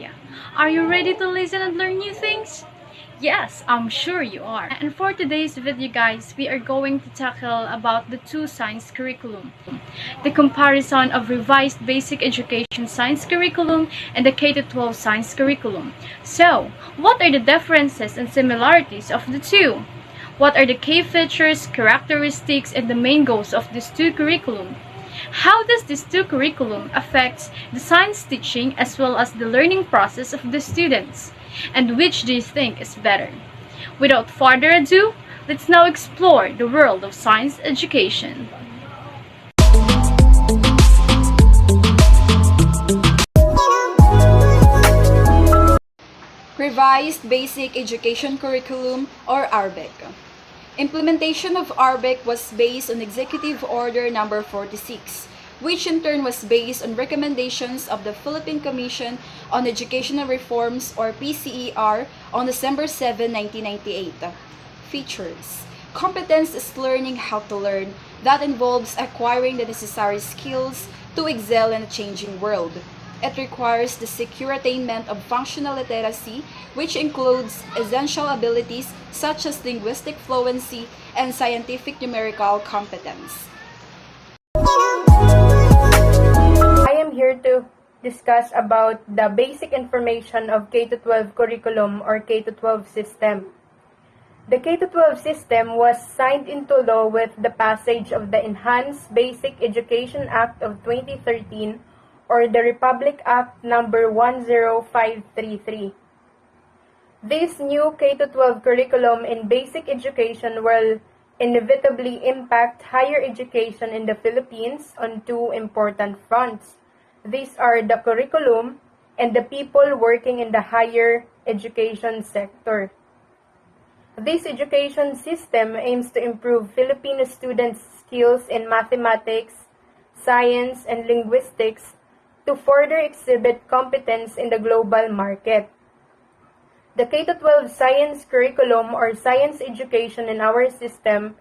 media. Are you ready to listen and learn new things? Yes, I'm sure you are. And for today's video guys, we are going to tackle about the two science curriculum. The comparison of revised basic education science curriculum and the K-12 science curriculum. So, what are the differences and similarities of the two? What are the key features, characteristics, and the main goals of these two curriculum? How does these two curriculum affect the science teaching as well as the learning process of the students? And which do you think is better? Without further ado, let's now explore the world of science education. Revised Basic Education Curriculum, or RBEC. Implementation of RBEC was based on Executive Order Number 46, which in turn was based on recommendations of the Philippine Commission on Educational Reforms, or PCER, on December 7, 1998. Features: competence is learning how to learn. That involves acquiring the necessary skills to excel in a changing world. It requires the secure attainment of functional literacy, which includes essential abilities such as linguistic fluency and scientific numerical competence. I am here to discuss about the basic information of K-12 curriculum or K-12 system. The K-12 system was signed into law with the passage of the Enhanced Basic Education Act of 2013 or the Republic Act number 10533. This new K-12 curriculum in basic education will inevitably impact higher education in the Philippines on two important fronts. These are the curriculum and the people working in the higher education sector. This education system aims to improve Filipino students' skills in mathematics, science, and linguistics to further exhibit competence in the global market. The K-12 science curriculum or science education in our system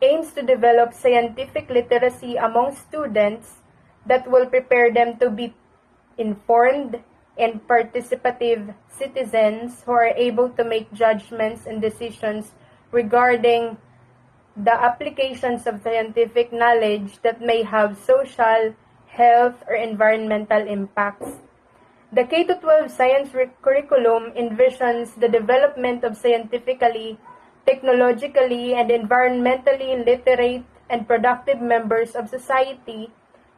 aims to develop scientific literacy among students that will prepare them to be informed and participative citizens who are able to make judgments and decisions regarding the applications of scientific knowledge that may have social, health, or environmental impacts. The K-12 science curriculum envisions the development of scientifically, technologically, and environmentally literate and productive members of society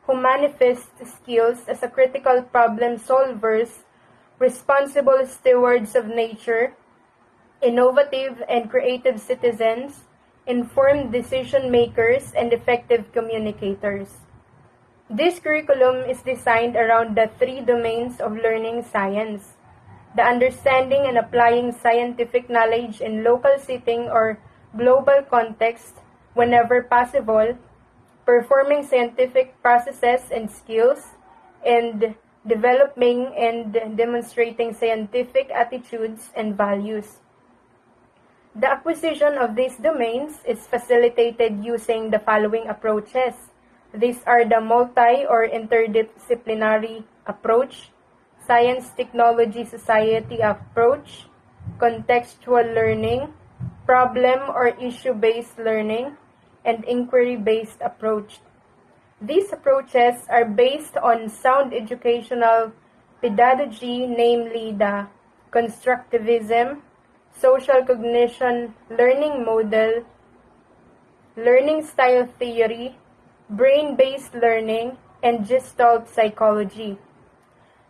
who manifest skills as a critical problem solvers, responsible stewards of nature, innovative and creative citizens, informed decision makers, and effective communicators. This curriculum is designed around the three domains of learning science: the understanding and applying scientific knowledge in local setting or global context whenever possible, performing scientific processes and skills, and developing and demonstrating scientific attitudes and values. The acquisition of these domains is facilitated using the following approaches. These are the multi- or interdisciplinary approach, science-technology-society approach, contextual learning, problem or issue-based learning, and inquiry-based approach. These approaches are based on sound educational pedagogy, namely the constructivism, social cognition learning model, learning style theory, brain-based learning, and Gestalt psychology.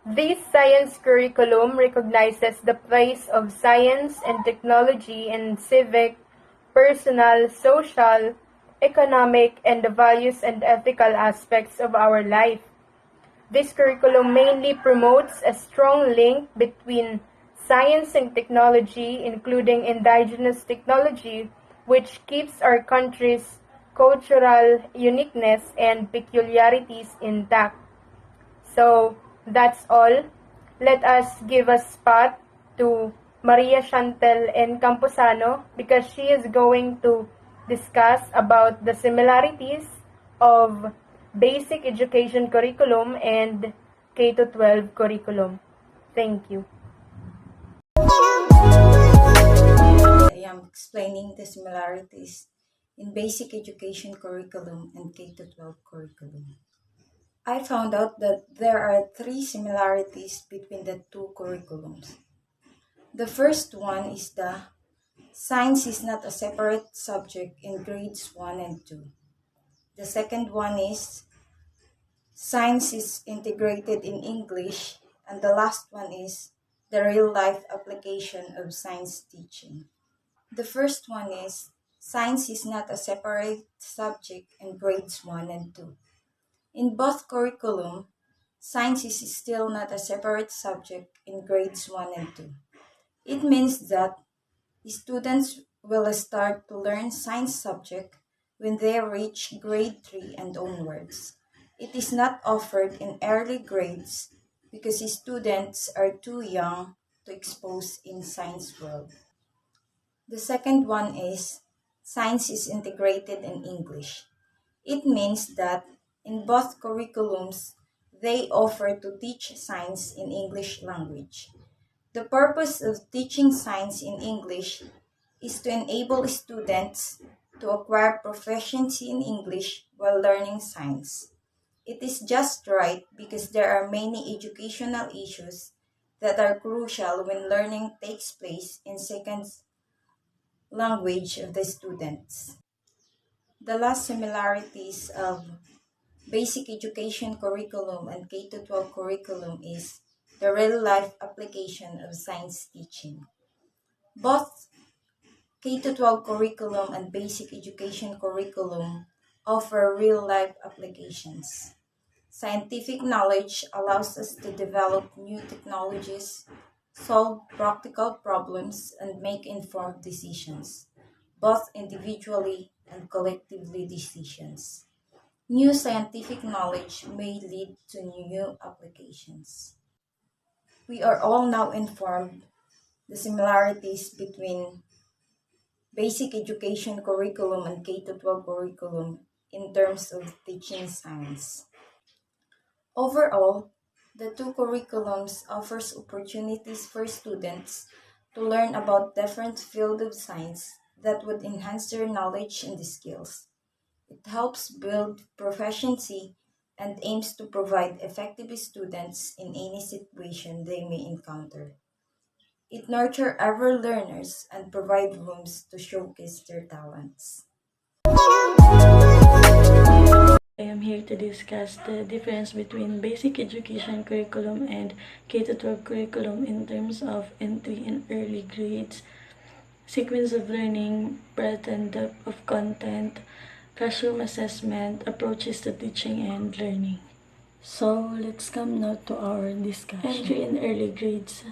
This science curriculum recognizes the place of science and technology in civic, personal, social, economic, and the values and ethical aspects of our life. This curriculum mainly promotes a strong link between science and technology, including indigenous technology, which keeps our country's cultural uniqueness and peculiarities intact. So, that's all. Let us give a spot to Maria Shantel N. Camposano because she is going to discuss about the similarities of basic education curriculum and K-12 curriculum. Thank you. I am explaining the similarities in basic education curriculum and K-12 curriculum. I found out that there are 3 similarities between the two curriculums. The first one is the science is not a separate subject in grades 1 and 2. The second one is science is integrated in English. And the last one is the real-life application of science teaching. The first one is science is not a separate subject in grades 1 and 2. In both curriculum, science is still not a separate subject in grades 1 and 2. It means that students will start to learn science subject when they reach grade 3 and onwards. It is not offered in early grades because students are too young to expose in science world. The second one is science is integrated in English. It means that in both curriculums, they offer to teach science in English language. The purpose of teaching science in English is to enable students to acquire proficiency in English while learning science. It is just right because there are many educational issues that are crucial when learning takes place in second language of the students. The last similarities of basic education curriculum and K-12 curriculum is the real-life application of science teaching. Both K-12 curriculum and basic education curriculum offer real-life applications. Scientific knowledge allows us to develop new technologies, solve practical problems, and make informed decisions, both individually and collectively decisions. New scientific knowledge may lead to new applications. We are all now informed the similarities between basic education curriculum and K-12 curriculum in terms of teaching science. Overall, the two curriculums offers opportunities for students to learn about different fields of science that would enhance their knowledge and skills. It helps build proficiency and aims to provide effective students in any situation they may encounter. It nurtures ever learners and provides rooms to showcase their talents. I am here to discuss the difference between basic education curriculum and K-12 curriculum in terms of entry and early grades, sequence of learning, breadth and depth of content, classroom assessment, approaches to teaching and learning. So, let's come now to our discussion. Entry and early grades.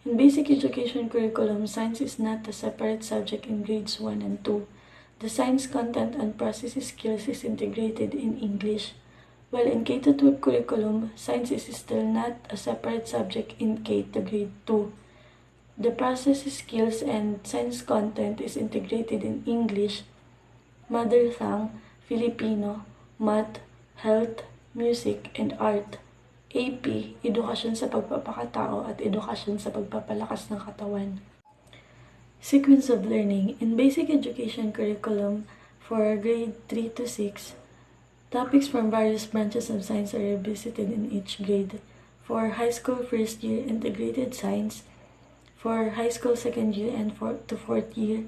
In basic education curriculum, science is not a separate subject in grades 1 and 2. The science content and process skills is integrated in English, while in K-12 curriculum, science is still not a separate subject in K to grade 2. The process skills and science content is integrated in English, mother tongue, Filipino, math, health, music, and art. AP, edukasyon sa pagpapakatao at edukasyon sa pagpapalakas ng katawan. Sequence of learning. In basic education curriculum for grade 3 to 6, topics from various branches of science are revisited in each grade. For high school first year, integrated science. For high school second year and to fourth year,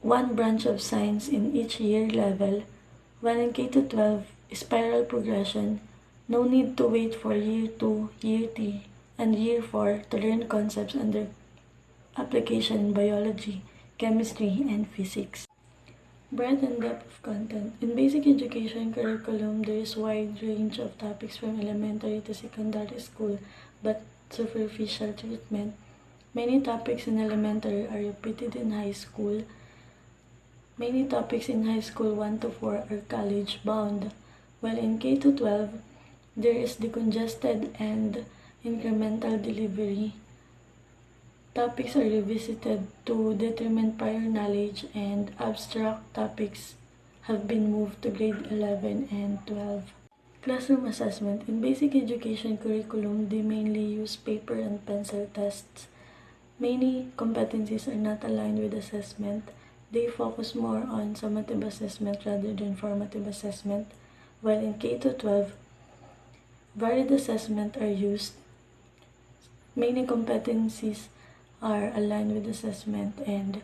one branch of science in each year level. While in K-12, spiral progression, no need to wait for year 2, year 3, and year 4 to learn concepts under application in biology, chemistry, and physics. Breadth and depth of content. In basic education curriculum, there is wide range of topics from elementary to secondary school, but superficial treatment. Many topics in elementary are repeated in high school. Many topics in high school 1 to 4 are college bound, while in K-12, there is decongested and incremental delivery. Topics are revisited to determine prior knowledge, and abstract topics have been moved to grade 11 and 12. Classroom assessment. In basic education curriculum, they mainly use paper and pencil tests. Many competencies are not aligned with assessment. They focus more on summative assessment rather than formative assessment, while in K-12, varied assessment are used. Many competencies are aligned with assessment, and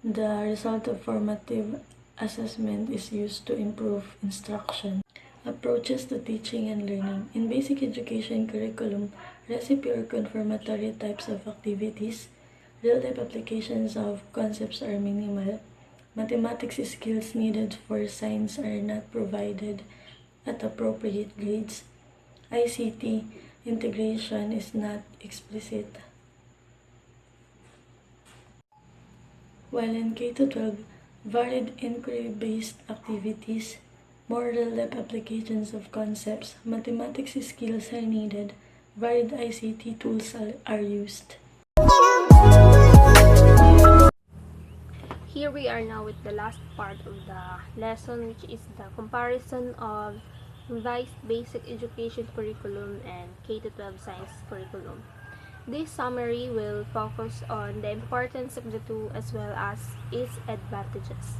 the result of formative assessment is used to improve instruction. Approaches to teaching and learning. In basic education curriculum, recipe or confirmatory types of activities, real-life applications of concepts are minimal. Mathematics skills needed for science are not provided at appropriate grades. ICT integration is not explicit. While in K-12, varied inquiry-based activities, more real-life applications of concepts, mathematics skills are needed, varied ICT tools are used. Here we are now with the last part of the lesson, which is the comparison of revised basic education curriculum and K-12 science curriculum. This summary will focus on the importance of the two as well as its advantages.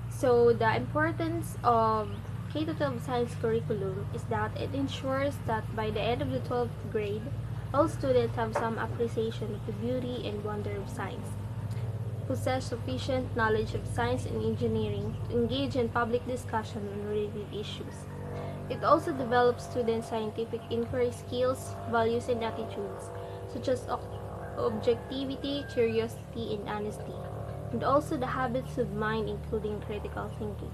So the importance of K-12 science curriculum is that it ensures that by the end of the 12th grade, all students have some appreciation of the beauty and wonder of science, possess sufficient knowledge of science and engineering to engage in public discussion on related issues. It also develops students' scientific inquiry skills, values, and attitudes, such as objectivity, curiosity, and honesty, and also the habits of mind, including critical thinking.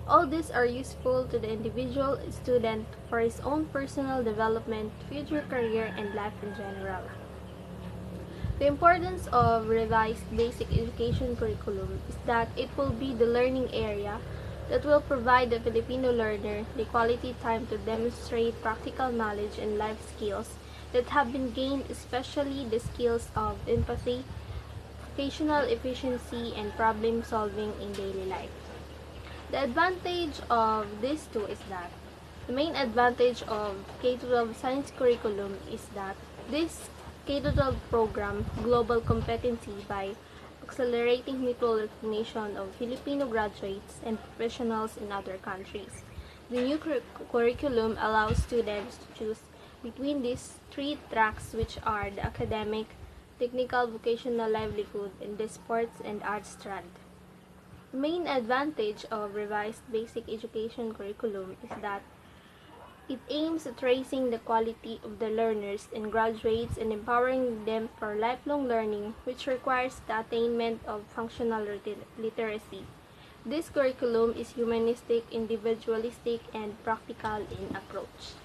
All these are useful to the individual student for his own personal development, future career, and life in general. The importance of revised basic education curriculum is that it will be the learning area that will provide the Filipino learner the quality time to demonstrate practical knowledge and life skills that have been gained, especially the skills of empathy, vocational efficiency, and problem solving in daily life. The advantage of these two is that the main advantage of K-12 science curriculum is that this K-12 program global competency by accelerating mutual recognition of Filipino graduates and professionals in other countries. The new curriculum allows students to choose between these three tracks, which are the academic, technical, vocational livelihood, and the sports and arts strand. The main advantage of revised basic education curriculum is that it aims at raising the quality of the learners and graduates and empowering them for lifelong learning, which requires the attainment of functional literacy. This curriculum is humanistic, individualistic, and practical in approach.